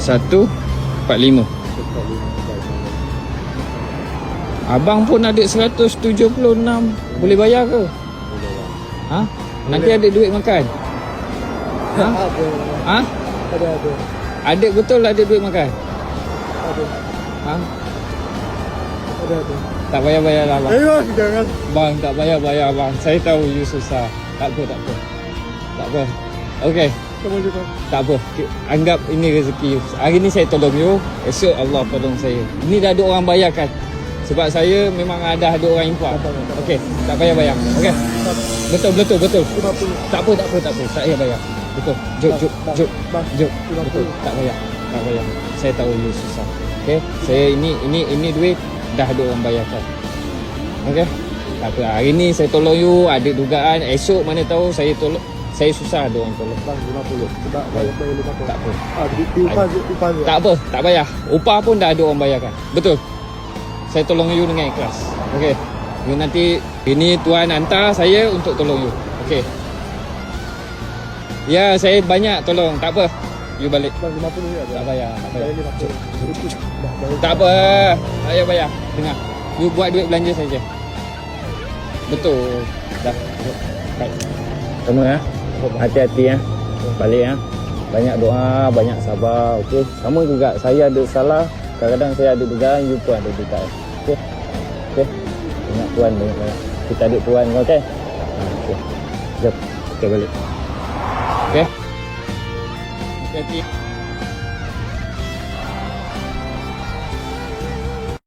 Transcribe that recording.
145. Abang pun ada 176. Boleh bayar ke? Ha? Nanti ada duit makan? Ha? Ha? Ada. Ada betul ada duit makan? Ada. Ha? Ada. Tak bayar-bayar lah bang. Ayo, jangan. Bang tak bayar-bayar bang. Saya tahu you susah. Tak apa. Tak apa. Okey. Kamu juga. Tak apa. Anggap ini rezeki you. Hari ni saya tolong you. Esok Allah tolong saya. Ini dah ada orang bayarkan. Sebab saya memang ada orang import. Okey, tak payah bayar. Okey. Betul. 50. Tak apa. Saya bayar. Betul. Jom. Betul. Tak bayar. Saya tahu you susah. Okey. Saya ini duit dah ada orang bayarkan. Okey. Tak apa. Hari ni saya tolong you, ada dugaan. Esok mana tahu saya susah ada orang tolong. Bang 50. Sebab bayar 50. Tak apa. Upah. Tak apa, tak payah. Upah pun dah ada orang bayarkan. Betul. Saya tolong you dengan ikhlas. Okey. You nanti ini tuan hantar saya untuk tolong you. Okey. Ya, saya banyak tolong. Tak apa. You balik. Bang 50 ya. Tak payah. Bayar 50. Tak apa. Saya bayar. Dengar. You buat duit belanja saja. Betul. Dah. Baik. Semua ya. Hati-hati ya. Balik ya. Banyak doa, banyak sabar. Okey. Sama juga saya ada salah. Kadang-kadang saya ada dugaan, you pun ada dugaan. Okey. Banyak tuan banyak. Kita adik tuan kau okey. Okey. Jom. Kita balik. Okey. Hati-hati.